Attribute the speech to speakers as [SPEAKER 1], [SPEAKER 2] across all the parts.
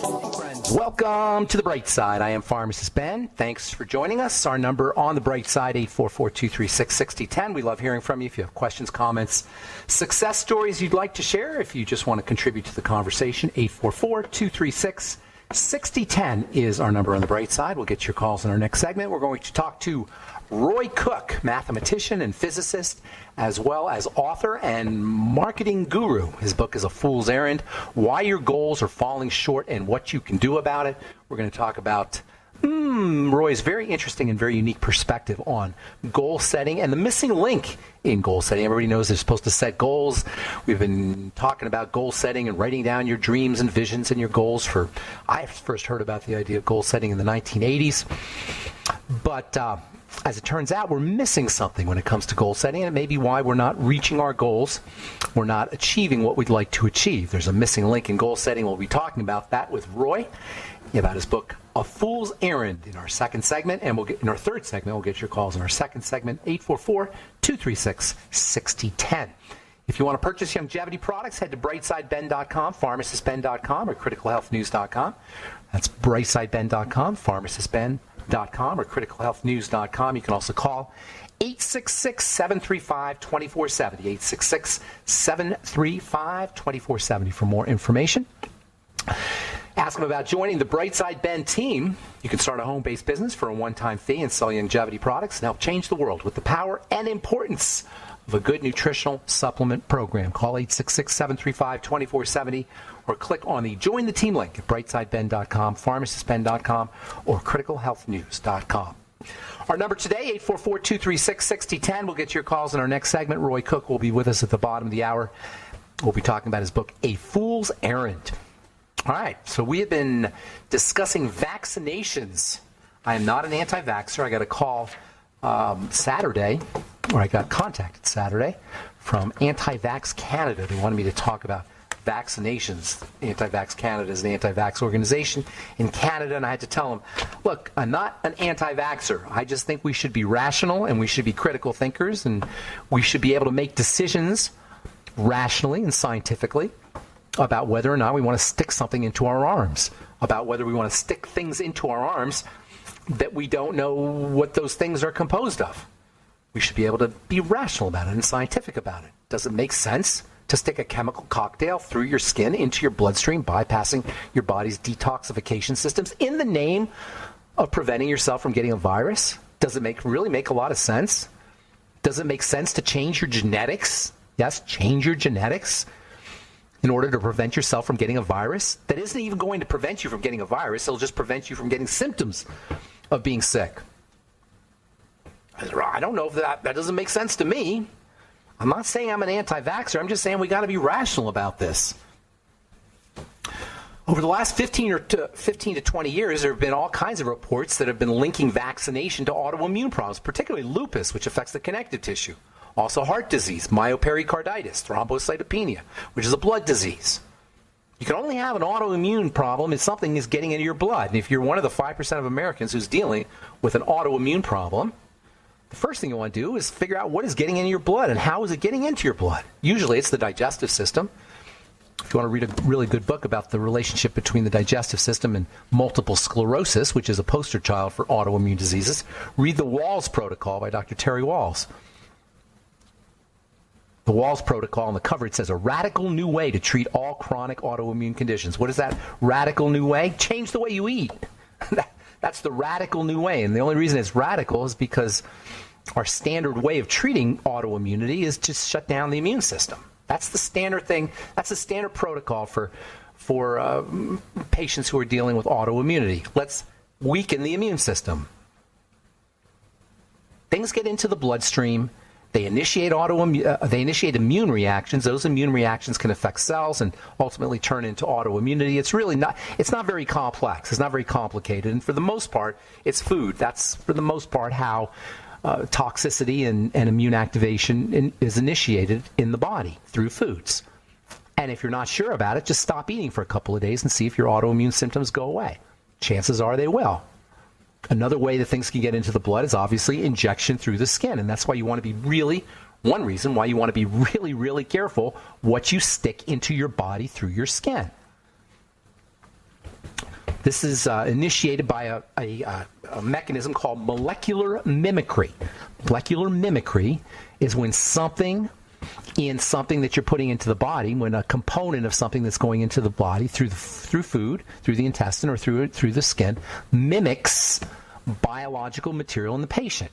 [SPEAKER 1] Welcome to The Bright Side. I am Pharmacist Ben. Thanks for joining us. Our number on The Bright Side, 844-236-6010. We love hearing from you. If you have questions, comments, success stories you'd like to share, if you just want to contribute to the conversation, 844-236-6010 is our number on The Bright Side. We'll get your calls in our next segment. We're going to talk to Roy Cook, mathematician and physicist, as well as author and marketing guru. His book is A Fool's Errand, Why Your Goals Are Falling Short and What You Can Do About It. We're going to talk about Roy's very interesting and very unique perspective on goal setting and the missing link in goal setting. Everybody knows they're supposed to set goals. We've been talking about goal setting and writing down your dreams and visions and your goals I first heard about the idea of goal setting in the 1980s. But as it turns out, we're missing something when it comes to goal setting, and it may be why we're not reaching our goals. We're not achieving what we'd like to achieve. There's a missing link in goal setting. We'll be talking about that with Roy, about his book, A Fool's Errand, in our second segment. And in our third segment, we'll get your calls in our second segment, 844-236-6010. If you want to purchase longevity products, head to brightsideben.com, pharmacistben.com, or criticalhealthnews.com. That's brightsideben.com, pharmacistben.com, or criticalhealthnews.com. You can also call 866-735-2470, 866-735-2470 for more information. Ask them about joining the Brightside Ben team. You can start a home-based business for a one-time fee and sell longevity products and help change the world with the power and importance of a good nutritional supplement program. Call 866-735-2470 or click on the Join the Team link at brightsideben.com, pharmacistben.com, or criticalhealthnews.com. Our number today, 844-236-6010. We'll get your calls in our next segment. Roy Cook will be with us at the bottom of the hour. We'll be talking about his book, A Fool's Errand. All right, so we have been discussing vaccinations. I am not an anti-vaxxer. I got a call Saturday, or I got contacted Saturday from Anti-Vax Canada. They wanted me to talk about vaccinations. Anti-Vax Canada is an anti-vax organization in Canada, and I had to tell them, look, I'm not an anti-vaxxer. I just think we should be rational, and we should be critical thinkers, and we should be able to make decisions rationally and scientifically about whether or not we want to stick something into our arms, about whether we want to stick things into our arms that we don't know what those things are composed of. We should be able to be rational about it and scientific about it. Does it make sense to stick a chemical cocktail through your skin into your bloodstream, bypassing your body's detoxification systems in the name of preventing yourself from getting a virus? Does it really make a lot of sense? Does it make sense to change your genetics? Yes, change your genetics in order to prevent yourself from getting a virus that isn't even going to prevent you from getting a virus. It'll just prevent you from getting symptoms of being sick. I don't know if that doesn't make sense to me. I'm not saying I'm an anti-vaxxer. I'm just saying we got to be rational about this. Over the last 15 to 20 years, there have been all kinds of reports that have been linking vaccination to autoimmune problems, particularly lupus, which affects the connective tissue. Also heart disease, myopericarditis, thrombocytopenia, which is a blood disease. You can only have an autoimmune problem if something is getting into your blood. And if you're one of the 5% of Americans who's dealing with an autoimmune problem, the first thing you want to do is figure out what is getting into your blood and how is it getting into your blood. Usually it's the digestive system. If you want to read a really good book about the relationship between the digestive system and multiple sclerosis, which is a poster child for autoimmune diseases, read the Walls Protocol by Dr. Terry Walls. The Walls Protocol, on the cover, it says a radical new way to treat all chronic autoimmune conditions. What is that radical new way? Change the way you eat. That's the radical new way. And the only reason it's radical is because our standard way of treating autoimmunity is to shut down the immune system. That's the standard thing. That's the standard protocol for patients who are dealing with autoimmunity. Let's weaken the immune system. Things get into the bloodstream. They initiate immune reactions. Those immune reactions can affect cells and ultimately turn into autoimmunity. It's not very complex. It's not very complicated. And for the most part, it's food. That's for the most part how toxicity and immune activation is initiated in the body through foods. And if you're not sure about it, just stop eating for a couple of days and see if your autoimmune symptoms go away. Chances are they will. Another way that things can get into the blood is obviously injection through the skin. And that's why you want to be one reason why you want to be really, really careful what you stick into your body through your skin. This is initiated by a mechanism called molecular mimicry. Molecular mimicry is when something that you're putting into the body, when a component of something that's going into the body through food, through the intestine, or through the skin, mimics biological material in the patient.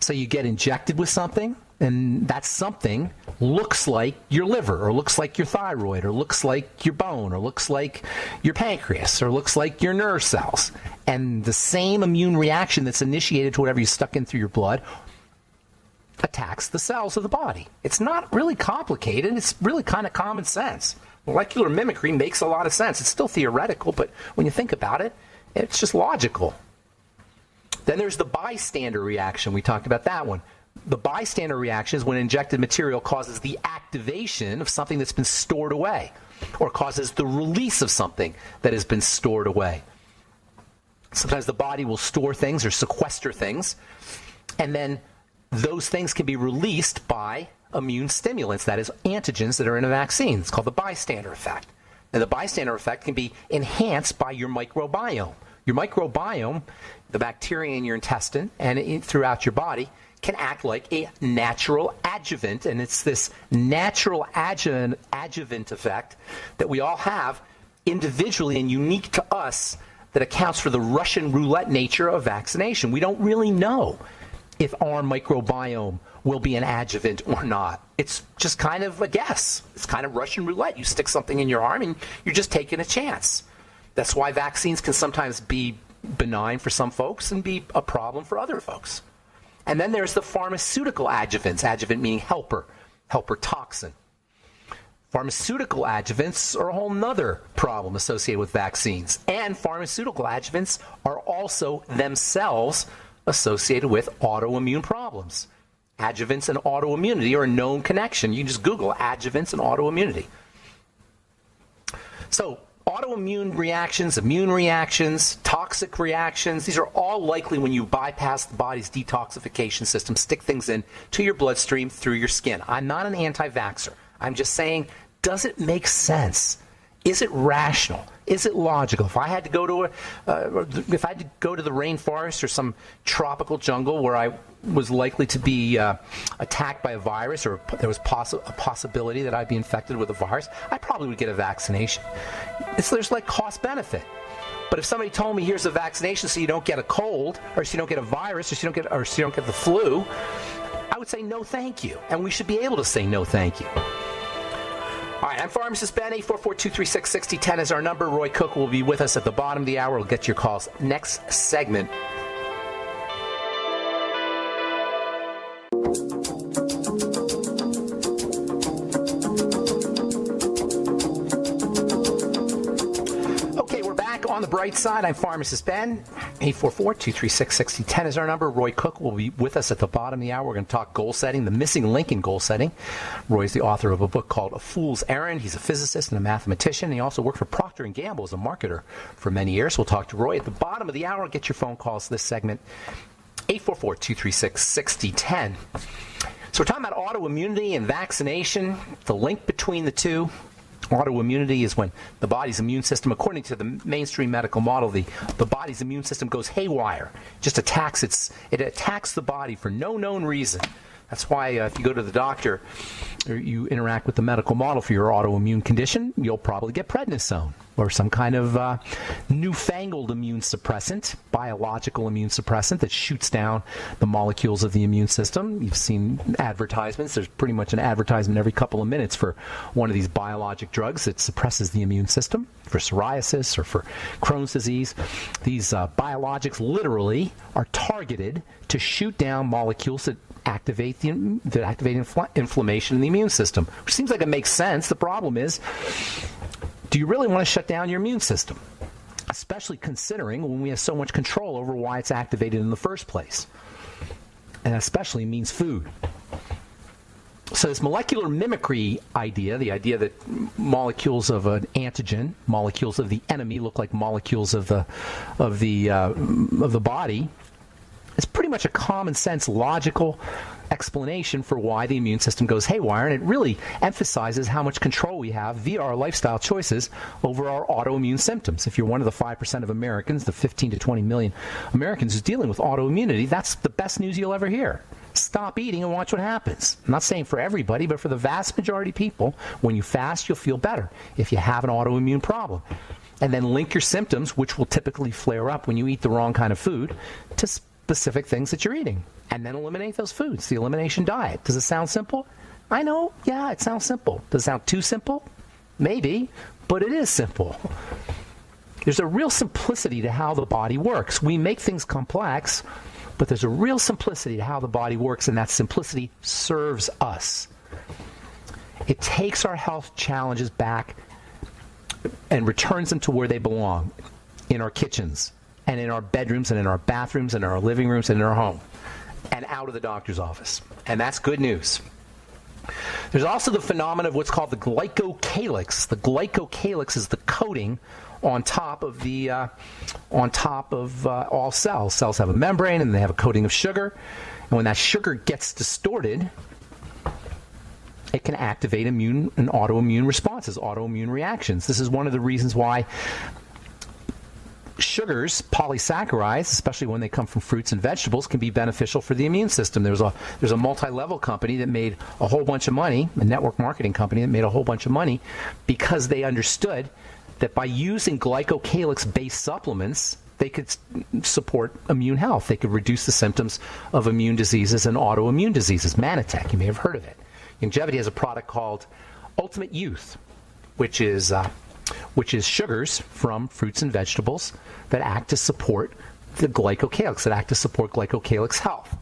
[SPEAKER 1] So you get injected with something, and that something looks like your liver, or looks like your thyroid, or looks like your bone, or looks like your pancreas, or looks like your nerve cells. And the same immune reaction that's initiated to whatever you stuck in through your blood attacks the cells of the body. It's not really complicated. It's really kind of common sense. Molecular mimicry makes a lot of sense. It's still theoretical, but when you think about it, it's just logical. Then there's the bystander reaction. We talked about that one. The bystander reaction is when injected material causes the activation of something that's been stored away, or causes the release of something that has been stored away. Sometimes the body will store things or sequester things, and then those things can be released by immune stimulants, that is, antigens that are in a vaccine. It's called the bystander effect. And the bystander effect can be enhanced by your microbiome. Your microbiome, the bacteria in your intestine and throughout your body, can act like a natural adjuvant, and it's this natural adjuvant effect that we all have individually and unique to us that accounts for the Russian roulette nature of vaccination. We don't really know if our microbiome will be an adjuvant or not. It's just kind of a guess. It's kind of Russian roulette. You stick something in your arm and you're just taking a chance. That's why vaccines can sometimes be benign for some folks and be a problem for other folks. And then there's the pharmaceutical adjuvants. Adjuvant meaning helper toxin. Pharmaceutical adjuvants are a whole nother problem associated with vaccines. And pharmaceutical adjuvants are also themselves associated with autoimmune problems. Adjuvants and autoimmunity are a known connection. You can just Google adjuvants and autoimmunity. So autoimmune reactions, immune reactions, toxic reactions, these are all likely when you bypass the body's detoxification system, stick things in to your bloodstream through your skin. I'm not an anti-vaxxer. I'm just saying, does it make sense? Is it rational? Is it logical? If I had to go to the rainforest or some tropical jungle where I was likely to be attacked by a virus, or there was a possibility that I'd be infected with a virus, I probably would get a vaccination. There's like cost benefit. But if somebody told me, here's a vaccination so you don't get a cold, or so you don't get a virus, or so you don't get the flu, I would say no thank you. And we should be able to say no thank you. All right, I'm Pharmacist Ben. 844-236-6010 is our number. Roy Cook will be with us at the bottom of the hour. We'll get your calls next segment. Okay, we're back on the bright side. I'm Pharmacist Ben. 844-236-6010 is our number. Roy Cook will be with us at the bottom of the hour. We're going to talk goal setting, the missing link in goal setting. Roy's the author of a book called A Fool's Errand. He's a physicist and a mathematician. He also worked for Procter & Gamble as a marketer for many years. We'll talk to Roy at the bottom of the hour. Get your phone calls this segment, 844-236-6010. So we're talking about autoimmunity and vaccination, the link between the two. Autoimmunity is when the body's immune system, according to the mainstream medical model, the body's immune system goes haywire. Just it attacks the body for no known reason. That's why if you go to the doctor or you interact with the medical model for your autoimmune condition, you'll probably get prednisone or some kind of newfangled immune suppressant, biological immune suppressant that shoots down the molecules of the immune system. You've seen advertisements. There's pretty much an advertisement every couple of minutes for one of these biologic drugs that suppresses the immune system for psoriasis or for Crohn's disease. These biologics literally are targeted to shoot down molecules that activate inflammation in the immune system, which seems like it makes sense. The problem is, do you really want to shut down your immune system? Especially considering when we have so much control over why it's activated in the first place. And especially means food. So this molecular mimicry idea, the idea that molecules of an antigen, molecules of the enemy look like molecules of the body, It's pretty much a common sense, logical explanation for why the immune system goes haywire, and it really emphasizes how much control we have via our lifestyle choices over our autoimmune symptoms. If you're one of the 5% of Americans, the 15 to 20 million Americans who's dealing with autoimmunity, that's the best news you'll ever hear. Stop eating and watch what happens. I'm not saying for everybody, but for the vast majority of people, when you fast, you'll feel better if you have an autoimmune problem. And then link your symptoms, which will typically flare up when you eat the wrong kind of food, to specific things that you're eating. And then eliminate those foods, the elimination diet. Does it sound simple? I know, yeah, it sounds simple. Does it sound too simple? Maybe, but it is simple. There's a real simplicity to how the body works. We make things complex, but there's a real simplicity to how the body works, and that simplicity serves us. It takes our health challenges back and returns them to where they belong, in our kitchens, and in our bedrooms, and in our bathrooms, and in our living rooms, and in our home, and out of the doctor's office. And that's good news. There's also the phenomenon of what's called the glycocalyx. The glycocalyx is the coating on top of all cells. Cells have a membrane, and they have a coating of sugar. And when that sugar gets distorted, it can activate immune and autoimmune responses, autoimmune reactions. This is one of the reasons why sugars, polysaccharides, especially when they come from fruits and vegetables, can be beneficial for the immune system. There's a multi-level company that made a whole bunch of money, a network marketing company that made a whole bunch of money because they understood that by using glycocalyx-based supplements, they could support immune health. They could reduce the symptoms of immune diseases and autoimmune diseases. Manitech, you may have heard of it. Longevity has a product called Ultimate Youth, which is sugars from fruits and vegetables that act to support the glycocalyx, that act to support glycocalyx health.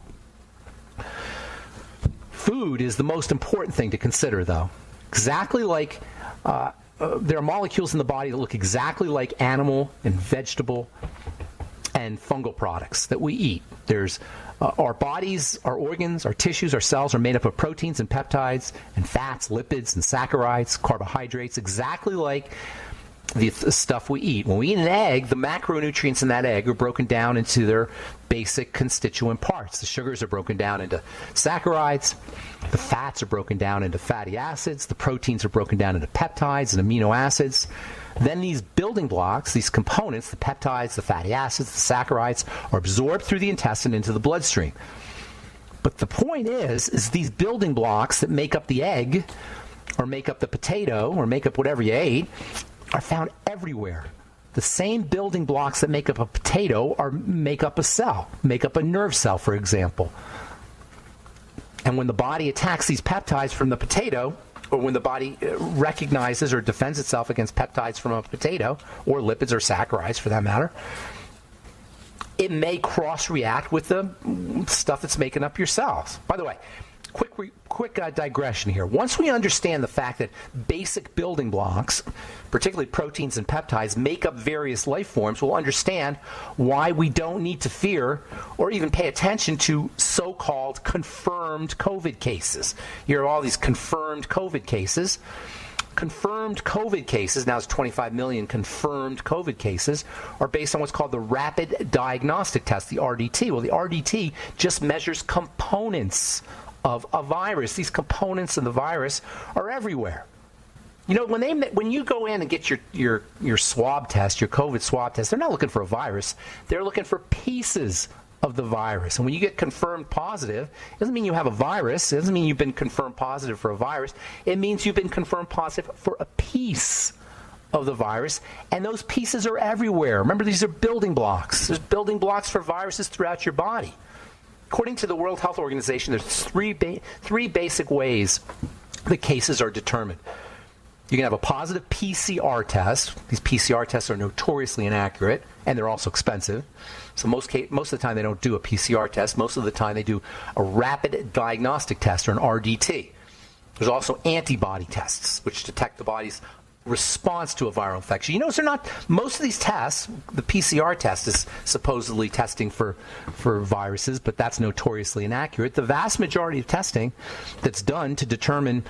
[SPEAKER 1] Food is the most important thing to consider, though. Exactly like there are molecules in the body that look exactly like animal and vegetable and fungal products that we eat. There's our bodies, our organs, our tissues, our cells are made up of proteins and peptides and fats, lipids and saccharides, carbohydrates, exactly like the stuff we eat. When we eat an egg, the macronutrients in that egg are broken down into their basic constituent parts. The sugars are broken down into saccharides, the fats are broken down into fatty acids, the proteins are broken down into peptides and amino acids. Then these building blocks, these components, the peptides, the fatty acids, the saccharides, are absorbed through the intestine into the bloodstream. But the point is these building blocks that make up the egg or make up the potato or make up whatever you ate are found everywhere. The same building blocks that make up a potato make up a cell, make up a nerve cell, for example. And when the body attacks these peptides from the potato, or when the body recognizes or defends itself against peptides from a potato, or lipids or saccharides for that matter, it may cross-react with the stuff that's making up your cells. By the way, quick digression here. Once we understand the fact that basic building blocks, particularly proteins and peptides, make up various life forms, we'll understand why we don't need to fear or even pay attention to so-called confirmed COVID cases. You hear all these confirmed COVID cases. Confirmed COVID cases, now it's 25 million confirmed COVID cases, are based on what's called the Rapid Diagnostic Test, the RDT. Well, the RDT just measures components of a virus. These components of the virus are everywhere. You know, when you go in and get your swab test, your COVID swab test, they're not looking for a virus. They're looking for pieces of the virus. And when you get confirmed positive, it doesn't mean you have a virus. It doesn't mean you've been confirmed positive for a virus. It means you've been confirmed positive for a piece of the virus, and those pieces are everywhere. Remember, these are building blocks. There's building blocks for viruses throughout your body. According to the World Health Organization, there's three basic ways the cases are determined. You can have a positive PCR test. These PCR tests are notoriously inaccurate, and they're also expensive. So most of the time they don't do a PCR test. Most of the time they do a rapid diagnostic test, or an RDT. There's also antibody tests, which detect the body's response to a viral infection. You notice they're not, most of these tests, the PCR test is supposedly testing for viruses, but that's notoriously inaccurate. The vast majority of testing that's done to determine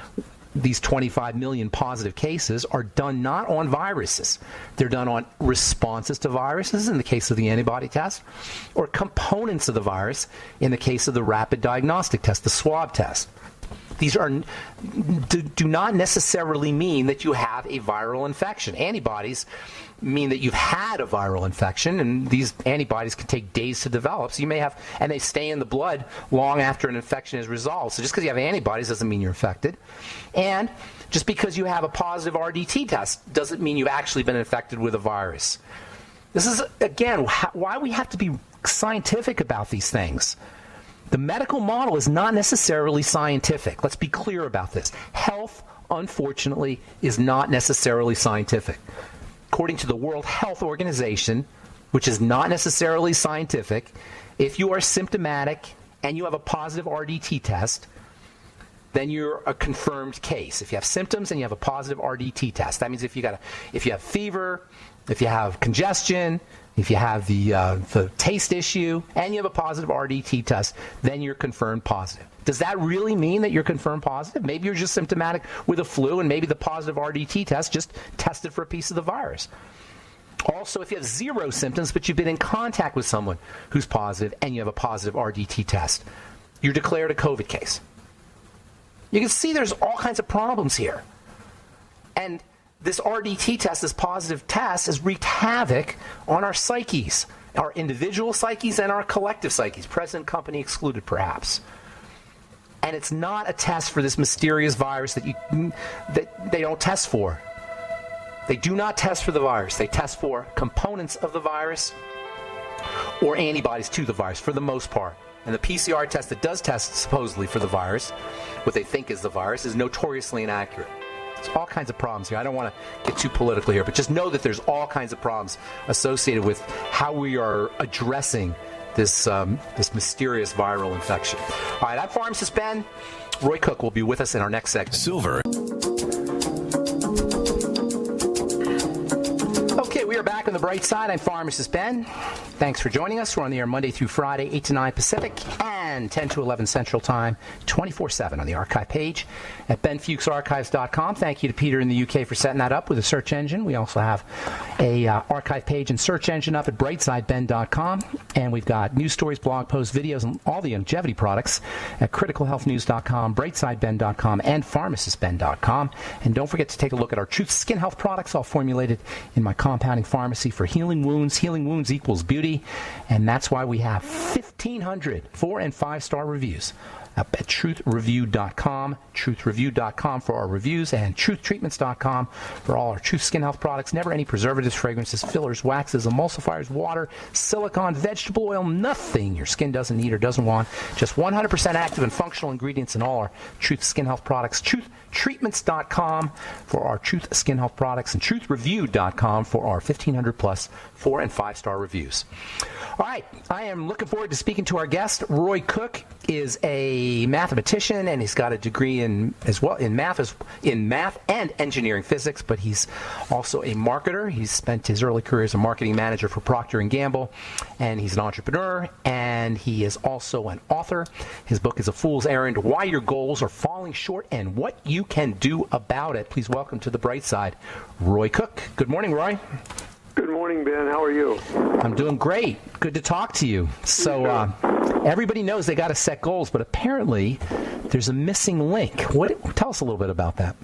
[SPEAKER 1] these 25 million positive cases are done not on viruses. They're done on responses to viruses in the case of the antibody test, or components of the virus in the case of the rapid diagnostic test, the swab test. These do not necessarily mean that you have a viral infection. Antibodies mean that you've had a viral infection, and these antibodies can take days to develop. So you may have, and they stay in the blood long after an infection is resolved. So just because you have antibodies doesn't mean you're infected. And just because you have a positive RDT test doesn't mean you've actually been infected with a virus. This is, again, why we have to be scientific about these things. The medical model is not necessarily scientific. Let's be clear about this. Health, unfortunately, is not necessarily scientific. According to the World Health Organization, which is not necessarily scientific, if you are symptomatic and you have a positive RDT test, then you're a confirmed case. If you have symptoms and you have a positive RDT test, that means if you have fever, if you have congestion, if you have the taste issue, and you have a positive RDT test, then you're confirmed positive. Does that really mean that you're confirmed positive? Maybe you're just symptomatic with a flu, and maybe the positive RDT test just tested for a piece of the virus. Also, if you have zero symptoms, but you've been in contact with someone who's positive, and you have a positive RDT test, you're declared a COVID case. You can see there's all kinds of problems here. And this RDT test, this positive test, has wreaked havoc on our psyches, our individual psyches and our collective psyches, present company excluded perhaps. And it's not a test for this mysterious virus that they don't test for. They do not test for the virus. They test for components of the virus or antibodies to the virus for the most part. And the PCR test that does test supposedly for the virus, what they think is the virus, is notoriously inaccurate. There's all kinds of problems here. I don't want to get too political here, but just know that there's all kinds of problems associated with how we are addressing this mysterious viral infection. All right, I'm Pharmacist Ben. Roy Cook will be with us in our next segment.
[SPEAKER 2] Silver.
[SPEAKER 1] Okay, we are back on the bright side. I'm Pharmacist Ben. Thanks for joining us. We're on the air Monday through Friday, 8 to 9 Pacific and 10 to 11 Central Time, 24/7 on the archive page at benfuchsarchives.com. Thank you to Peter in the UK for setting that up with a search engine. We also have a archive page and search engine up at brightsideben.com. And we've got news stories, blog posts, videos, and all the longevity products at criticalhealthnews.com, brightsideben.com, and pharmacistben.com. And don't forget to take a look at our Truth Skin Health products, all formulated in my compounding pharmacy for healing wounds. Healing wounds equals beauty. And that's why we have 1,500 4- and 5-star reviews up at truthreview.com, truthreview.com for our reviews, and truthtreatments.com for all our Truth Skin Health products. Never any preservatives, fragrances, fillers, waxes, emulsifiers, water, silicone, vegetable oil, nothing your skin doesn't need or doesn't want. Just 100% active and functional ingredients in all our Truth Skin Health products. Truthtreatments.com for our Truth Skin Health products, and truthreview.com for our 1,500 plus 4- and 5-star reviews. All right, I am looking forward to speaking to our guest. Roy Cook is a mathematician, and he's got a degree in math and engineering physics, but he's also a marketer. He's spent his early career as a marketing manager for Procter & Gamble, and he's an entrepreneur, and he is also an author. His book is A Fool's Errand: Why Your Goals Are Falling Short and What You Can Do About It. Please welcome to the bright side, Roy Cook. Good morning, Roy.
[SPEAKER 3] Good morning, Ben. How are you?
[SPEAKER 1] I'm doing great. Good to talk to you. So everybody knows they got to set goals, but apparently there's a missing link. Tell us a little bit about that.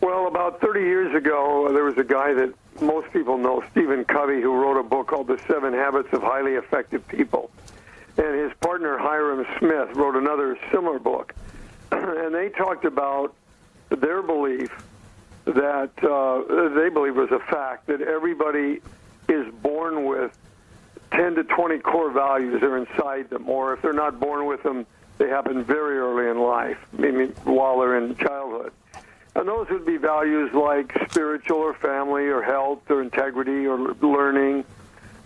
[SPEAKER 3] Well, about 30 years ago, there was a guy that most people know, Stephen Covey, who wrote a book called The 7 Habits of Highly Effective People. And his partner, Hiram Smith, wrote another similar book. And they talked about their belief that they believe was a fact that everybody is born with 10 to 20 core values are inside them, or if they're not born with them, they happen very early in life, maybe while they're in childhood. And those would be values like spiritual or family or health or integrity or learning.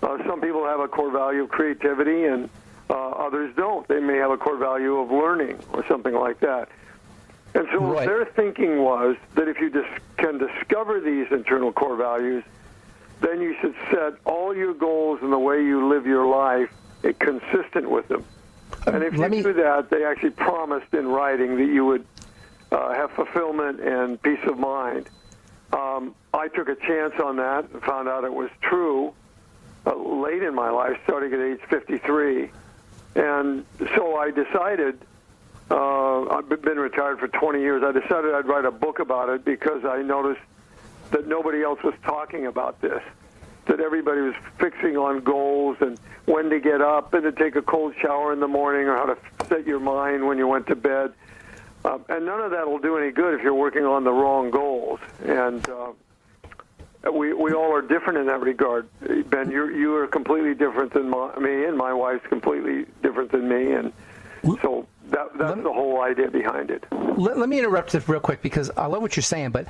[SPEAKER 3] Some people have a core value of creativity, and others don't. They may have a core value of learning or something like that. And so
[SPEAKER 1] right.
[SPEAKER 3] Their thinking was that if you can discover these internal core values, then you should set all your goals and the way you live your life consistent with them. And if you do that, they actually promised in writing that you would have fulfillment and peace of mind. I took a chance on that and found out it was true late in my life, starting at age 53. And so I decided, I've been retired for 20 years, I decided I'd write a book about it because I noticed that nobody else was talking about this, that everybody was fixing on goals and when to get up and to take a cold shower in the morning or how to set your mind when you went to bed. And none of that will do any good if you're working on the wrong goals. And we all are different in that regard. Ben, you are completely different than me, and my wife's completely different than me. And so that's the whole idea behind it.
[SPEAKER 1] Let me interrupt this real quick because I love what you're saying, but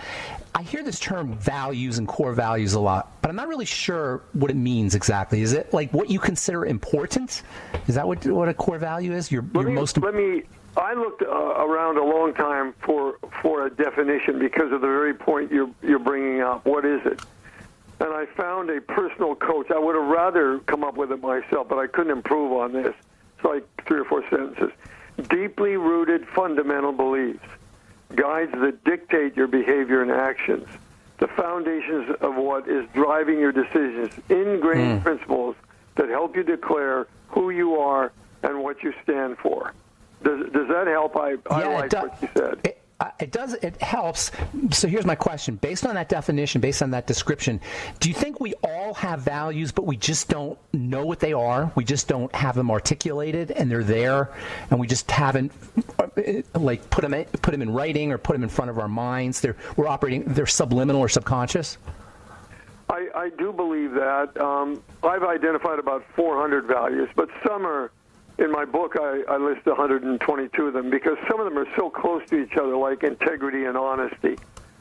[SPEAKER 1] I hear this term values and core values a lot, but I'm not really sure what it means exactly. Is it like what you consider important? Is that what a core value is?
[SPEAKER 3] I looked around a long time for a definition because of the very point you're bringing up. What is it? And I found a personal coach. I would have rather come up with it myself, but I couldn't improve on this. It's like 3 or 4 sentences. Deeply rooted fundamental beliefs, guides that dictate your behavior and actions, the foundations of what is driving your decisions, ingrained principles that help you declare who you are and what you stand for. Does that help? I like what you said.
[SPEAKER 1] It does. It helps. So here's my question. Based on that definition, based on that description, do you think we all have values, but we just don't know what they are? We just don't have them articulated, and they're there, and we just haven't like put them in writing or put them in front of our minds. They're subliminal or subconscious.
[SPEAKER 3] I do believe that. I've identified about 400 values, but some are. In my book, I list 122 of them because some of them are so close to each other, like integrity and honesty.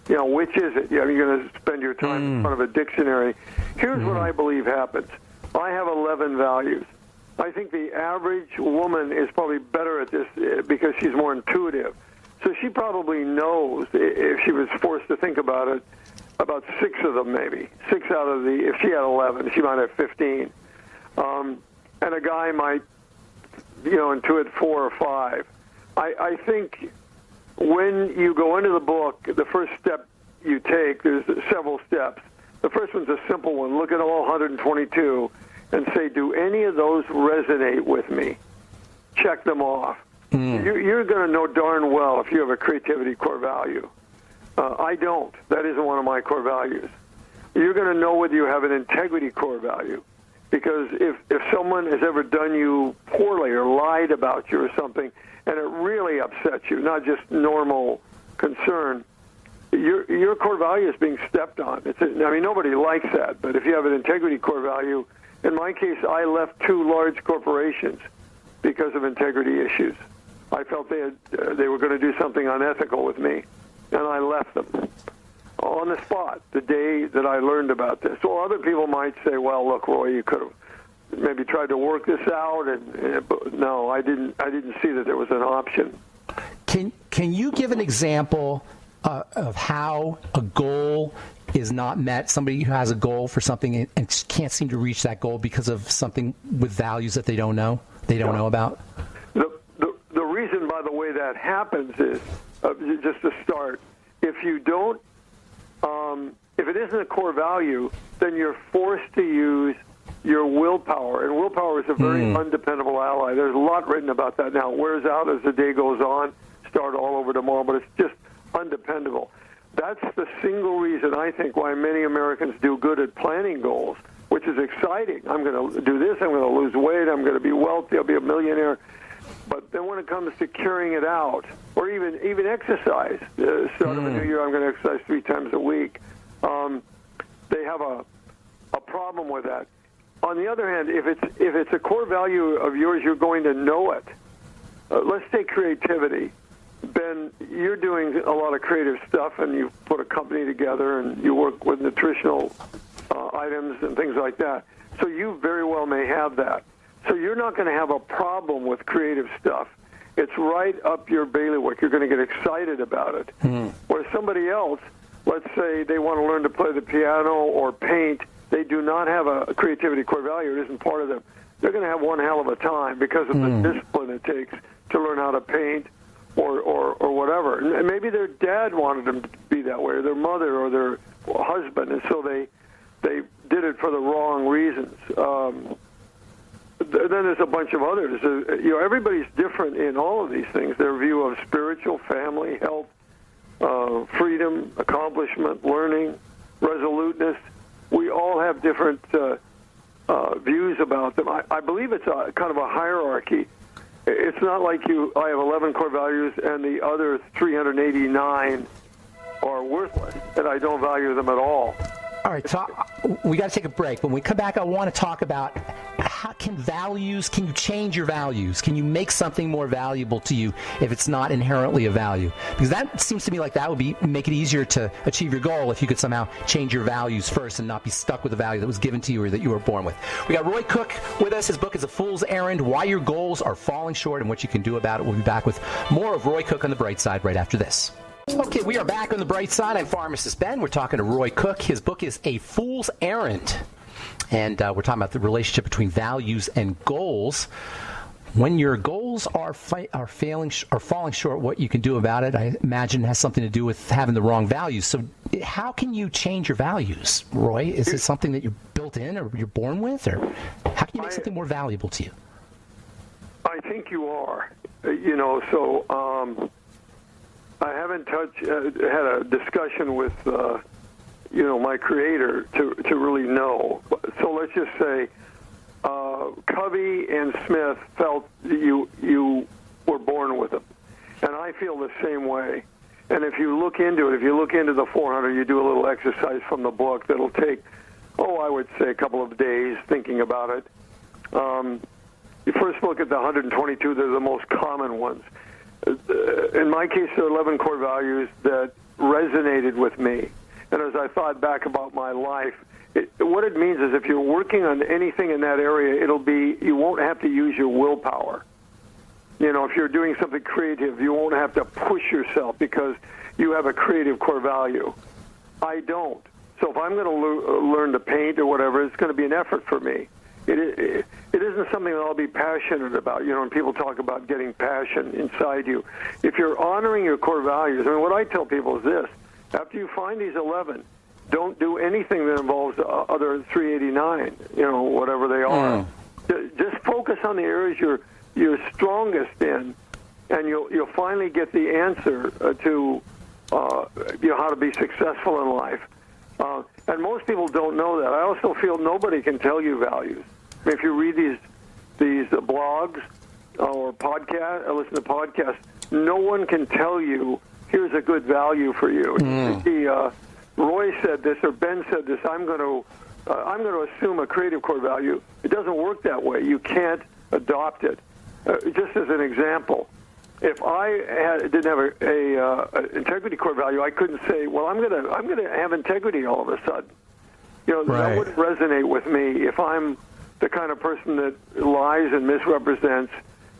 [SPEAKER 3] You know, which is it? You're going to spend your time in front of a dictionary. Here's what I believe happens. I have 11 values. I think the average woman is probably better at this because she's more intuitive. So she probably knows, if she was forced to think about it, about 6 of them maybe. 6 out of if she had 11, she might have 15. And a guy might intuit 4 or 5. I think when you go into the book, the first step you take, there's several steps. The first one's a simple one. Look at all 122 and say, do any of those resonate with me? Check them off. You're going to know darn well if you have a creativity core value. I don't. That isn't one of my core values. You're going to know whether you have an integrity core value. Because if someone has ever done you poorly or lied about you or something, and it really upsets you, not just normal concern, your core value is being stepped on. Nobody likes that, but if you have an integrity core value, in my case, I left 2 large corporations because of integrity issues. I felt they were going to do something unethical with me, and I left them. On the spot, the day that I learned about this. Or other people might say, well, look, Roy, you could have maybe tried to work this out. But no, I didn't see that there was an option.
[SPEAKER 1] Can you give an example of how a goal is not met? Somebody who has a goal for something and can't seem to reach that goal because of something with values that they don't know about?
[SPEAKER 3] The reason, by the way, that happens is, just to start, if you don't, if it isn't a core value, then you're forced to use your willpower. And willpower is a very undependable ally. There's a lot written about that now. It wears out as the day goes on. Start all over tomorrow, but it's just undependable. That's the single reason, I think, why many Americans do good at planning goals, which is exciting. I'm going to do this. I'm going to lose weight. I'm going to be wealthy. I'll be a millionaire. But then when it comes to carrying it out, or even exercise, start of a new year, I'm going to exercise 3 times a week. They have a problem with that. On the other hand, if it's a core value of yours, you're going to know it. Let's take creativity. Ben, you're doing a lot of creative stuff, and you put a company together, and you work with nutritional items and things like that. So you very well may have that. So you're not going to have a problem with creative stuff. It's right up your bailiwick. You're going to get excited about it. Whereas somebody else, let's say they want to learn to play the piano or paint, they do not have a creativity core value. It isn't part of them. They're going to have one hell of a time because of the discipline it takes to learn how to paint or whatever. And maybe their dad wanted them to be that way, or their mother or their husband, and so they did it for the wrong reasons. Then there's a bunch of others. Everybody's different in all of these things. Their view of spiritual, family, health, freedom, accomplishment, learning, resoluteness. We all have different views about them. I believe it's a kind of a hierarchy. It's not like I have 11 core values and the other 389 are worthless, and I don't value them at all.
[SPEAKER 1] All right, so we got to take a break. When we come back, I want to talk about how can you change your values? Can you make something more valuable to you if it's not inherently a value? Because that seems to me like that would make it easier to achieve your goal if you could somehow change your values first and not be stuck with a value that was given to you or that you were born with. We got Roy Cook with us. His book is A Fool's Errand, Why Your Goals Are Falling Short and What You Can Do About It. We'll be back with more of Roy Cook on the Bright Side right after this. Okay, we are back on the Bright Side. I'm Pharmacist Ben. We're talking to Roy Cook. His book is A Fool's Errand. And we're talking about the relationship between values and goals. When your goals are falling short, what you can do about it, I imagine, has something to do with having the wrong values. So how can you change your values, Roy? Is it something that you're built in or you're born with? Or how can you make something more valuable to you?
[SPEAKER 3] I think you are. I haven't had a discussion with, my creator to really know. So let's just say Covey and Smith felt you were born with them. And I feel the same way. And if you look into the 400, you do a little exercise from the book that'll take, I would say a couple of days thinking about it. You first look at the 122, they're the most common ones. In my case, there are 11 core values that resonated with me. And as I thought back about my life, what it means is if you're working on anything in that area, you won't have to use your willpower. If you're doing something creative, you won't have to push yourself because you have a creative core value. I don't. So if I'm going to learn to paint or whatever, it's going to be an effort for me. It isn't something that I'll be passionate about. When people talk about getting passion inside you, if you're honoring your core values, what I tell people is this: after you find these 11, don't do anything that involves the other 389. Whatever they are. Just focus on the areas you're strongest in, and you'll finally get the answer to how to be successful in life. And most people don't know that. I also feel nobody can tell you values. If you read these blogs or podcasts, or listen to podcasts, no one can tell you, here's a good value for you. Roy said this, or Ben said this, I'm going to assume a creative core value. It doesn't work that way. You can't adopt it. Just as an example, if I didn't have a integrity core value, I couldn't say, well, I'm going to have integrity all of a sudden. Right. That wouldn't resonate with me. If I'm the kind of person that lies and misrepresents,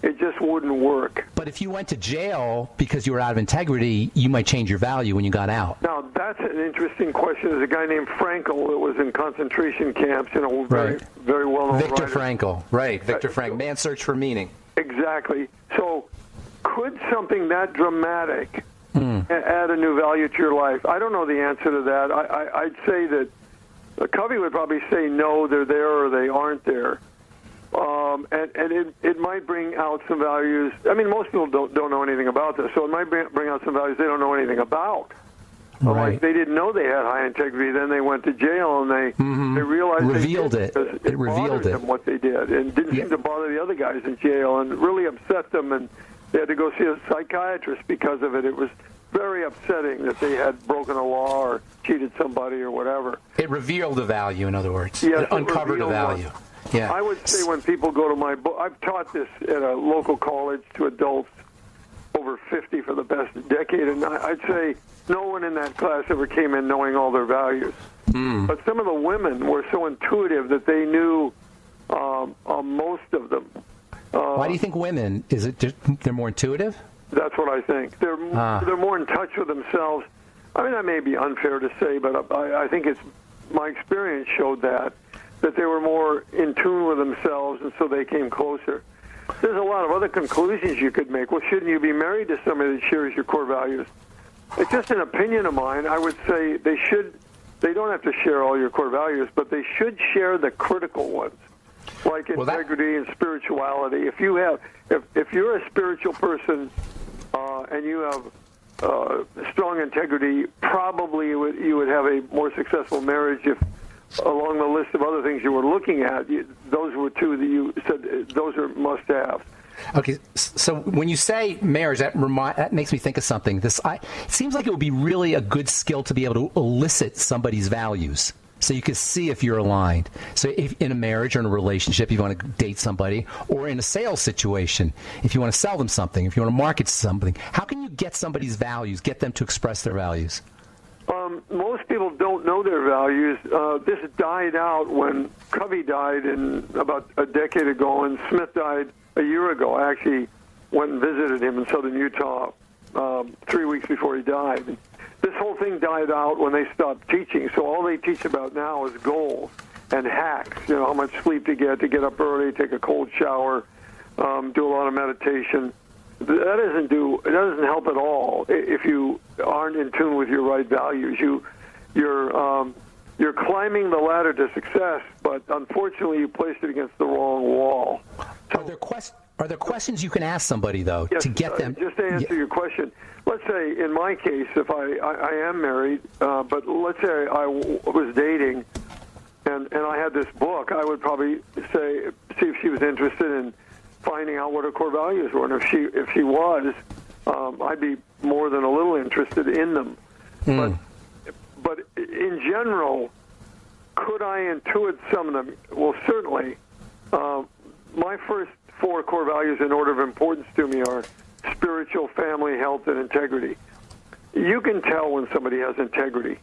[SPEAKER 3] it just wouldn't work.
[SPEAKER 1] But if you went to jail because you were out of integrity, you might change your value when you got out.
[SPEAKER 3] Now, that's an interesting question. There's a guy named Frankl that was in concentration camps, very, very well-known
[SPEAKER 1] Viktor
[SPEAKER 3] writer.
[SPEAKER 1] Frankl, right. Viktor Frankl, Man's Search for Meaning.
[SPEAKER 3] Exactly. So could something that dramatic add a new value to your life? I don't know the answer to that. I'd say that Covey would probably say no, they're there or they aren't there. And it might bring out some values. Most people don't know anything about this, so it might bring out some values they don't know anything about.
[SPEAKER 1] Right.
[SPEAKER 3] Like they didn't know they had high integrity, then they went to jail and they realized
[SPEAKER 1] revealed it.
[SPEAKER 3] It revealed them what they did, and didn't seem to bother the other guys in jail, and really upset them, and they had to go see a psychiatrist because of it. It was very upsetting that they had broken a law or cheated somebody or whatever.
[SPEAKER 1] It revealed a value, in other words.
[SPEAKER 3] Yes,
[SPEAKER 1] it uncovered a value. Yeah.
[SPEAKER 3] I would say when people go to my book, I've taught this at a local college to adults over 50 for the past decade, and I'd say no one in that class ever came in knowing all their values. But some of the women were so intuitive that they knew most of them.
[SPEAKER 1] Why do you think women? Is it just they're more intuitive?
[SPEAKER 3] That's what I think. They're more in touch with themselves. That may be unfair to say, but I think my experience showed that they were more in tune with themselves, and so they came closer. there's a lot of other conclusions you could make. Well, shouldn't you be married to somebody that shares your core values? It's just an opinion of mine. I would say they should. They don't have to share all your core values, but they should share the critical ones, like integrity and spirituality. If you're a spiritual person and you have strong integrity, probably you would have a more successful marriage if, along the list of other things you were looking at, those were two that you said those are must-haves.
[SPEAKER 1] Okay, so when you say marriage, that makes me think of something. It seems like it would be really a good skill to be able to elicit somebody's values, so you can see if you're aligned. So if in a marriage or in a relationship, if you want to date somebody, or in a sales situation, if you want to sell them something, if you want to market something, how can you get somebody's values, get them to express their values?
[SPEAKER 3] Most people don't know their values. This died out when Covey died about a decade ago, and Smith died a year ago. I actually went and visited him in southern Utah 3 weeks before he died. This whole thing died out when they stopped teaching, so all they teach about now is goals and hacks. You know, how much sleep to get up early, take a cold shower, do a lot of meditation. That doesn't help at all if you aren't in tune with your right values. You're climbing the ladder to success, but unfortunately you placed it against the wrong wall. So,
[SPEAKER 1] are there questions you can ask somebody though
[SPEAKER 3] yes,
[SPEAKER 1] to get them?
[SPEAKER 3] Just to answer your question, let's say in my case, if I am married, but let's say I was dating, and I had this book, I would probably see if she was interested in finding out what her core values were, and if she was, I'd be more than a little interested in them. But in general, could I intuit some of them? Well, certainly. My first 4 core values in order of importance to me are spiritual, family, health, and integrity. You can tell when somebody has integrity.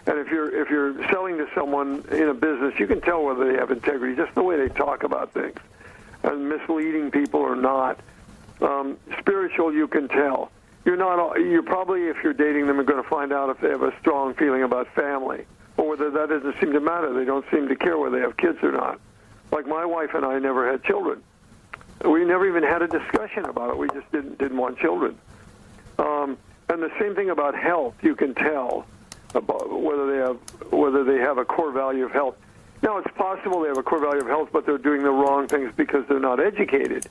[SPEAKER 3] And if you're selling to someone in a business, you can tell whether they have integrity, just the way they talk about things. And misleading people or not. Spiritual, you can tell. You're probably, if you're dating them, are going to find out if they have a strong feeling about family, or whether that doesn't seem to matter. They don't seem to care whether they have kids or not. Like my wife and I never had children. We never even had a discussion about it. We just didn't want children. And the same thing about health. You can tell about whether they have a core value of health. Now, it's possible they have a core value of health, but they're doing the wrong things because they're not educated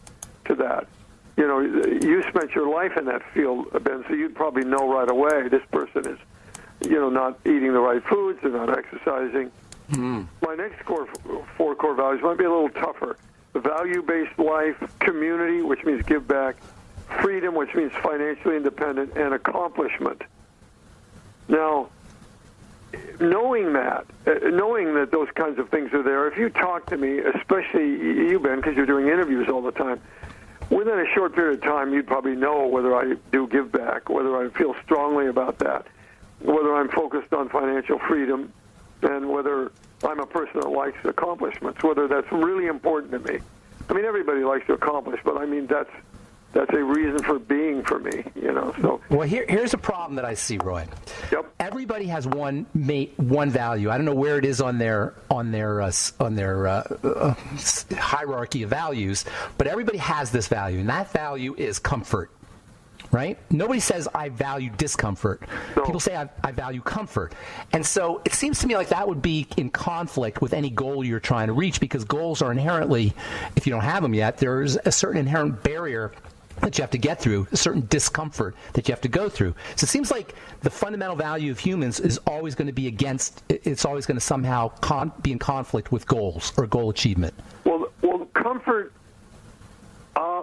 [SPEAKER 3] to that. You know, you spent your life in that field, Ben, so you'd probably know right away this person is, not eating the right foods, they're not exercising. My next 4 core values might be a little tougher. The value-based life, community, which means give back, freedom, which means financially independent, and accomplishment. Now, knowing that those kinds of things are there, if you talk to me, especially you, Ben, because you're doing interviews all the time, within a short period of time, you'd probably know whether I do give back, whether I feel strongly about that, whether I'm focused on financial freedom, and whether I'm a person that likes accomplishments, whether that's really important to me. I mean, everybody likes to accomplish, but I mean, that's a reason for being for me, So
[SPEAKER 1] well, here's a problem that I see, Roy.
[SPEAKER 3] Yep.
[SPEAKER 1] Everybody has one value. I don't know where it is on their hierarchy of values, but everybody has this value, and that value is comfort. Right? Nobody says I value discomfort. No. People say I value comfort. And so it seems to me like that would be in conflict with any goal you're trying to reach, because goals are inherently, if you don't have them yet, there's a certain inherent barrier that you have to get through, a certain discomfort that you have to go through. So it seems like the fundamental value of humans is always going to be it's always going to somehow be in conflict with goals or goal achievement.
[SPEAKER 3] Well, comfort,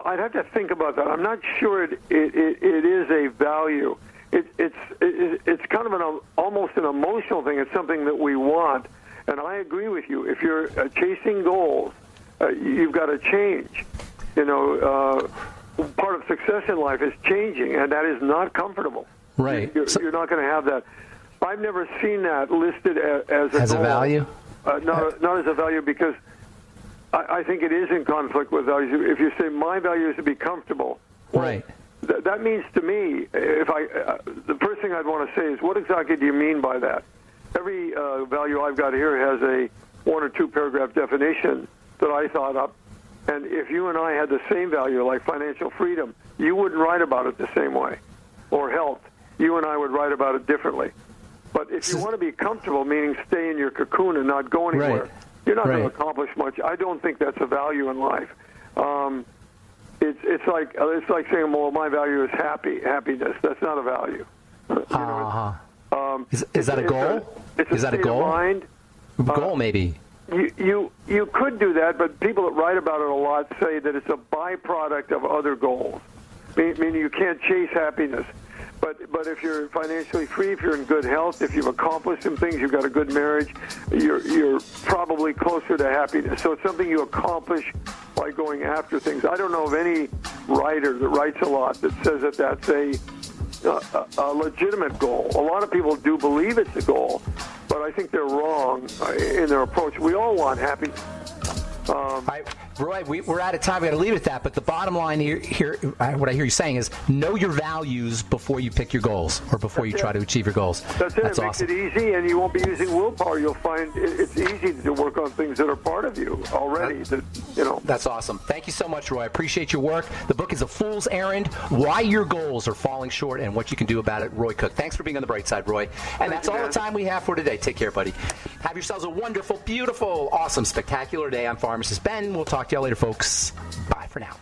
[SPEAKER 3] I'd have to think about that. I'm not sure it is a value. It's kind of almost an emotional thing. It's something that we want. And I agree with you. If you're chasing goals, you've got to change. Part of success in life is changing, and that is not comfortable.
[SPEAKER 1] Right.
[SPEAKER 3] You're not going to have that. I've never seen that listed as a
[SPEAKER 1] value?
[SPEAKER 3] Not as a value, because I think it is in conflict with values. If you say my value is to be comfortable, well,
[SPEAKER 1] right?
[SPEAKER 3] That means to me, the first thing I'd want to say is, what exactly do you mean by that? Every value I've got here has a 1 or 2 paragraph definition that I thought up, And if you and I had the same value, like financial freedom, you wouldn't write about it the same way. Or health, you and I would write about it differently. But if you want to be comfortable, meaning stay in your cocoon and not go anywhere,
[SPEAKER 1] Right.
[SPEAKER 3] you're not going to
[SPEAKER 1] Right.
[SPEAKER 3] accomplish much. I don't think that's a value in life. It's like saying, well, my value is happiness. That's not a value.
[SPEAKER 1] Is that a goal?
[SPEAKER 3] Is that a goal? Of mind.
[SPEAKER 1] Goal, maybe.
[SPEAKER 3] You could do that, but people that write about it a lot say that it's a byproduct of other goals, meaning you can't chase happiness. But if you're financially free, if you're in good health, if you've accomplished some things, you've got a good marriage, you're probably closer to happiness. So it's something you accomplish by going after things. I don't know of any writer that writes a lot that says that that's a legitimate goal. A lot of people do believe it's a goal, but I think they're wrong in their approach. We all want happiness.
[SPEAKER 1] All right, Roy, we're out of time. We got to leave it at that. But the bottom line here, what I hear you saying is know your values before you pick your goals or before you try to achieve your goals.
[SPEAKER 3] That's it. It
[SPEAKER 1] awesome.
[SPEAKER 3] makes it easy, and you won't be using willpower. You'll find it's easy to work on things that are part of you already.
[SPEAKER 1] That's awesome. Thank you so much, Roy. I appreciate your work. The book is A Fool's Errand: Why Your Goals Are Falling Short and What You Can Do About It. Roy Cook. Thanks for being on the bright side, Roy. And that's all the time we have for today. Take care, buddy. Have yourselves a wonderful, beautiful, awesome, spectacular day. I'm Pharmacist Ben. We'll talk to you all later, folks. Bye for now.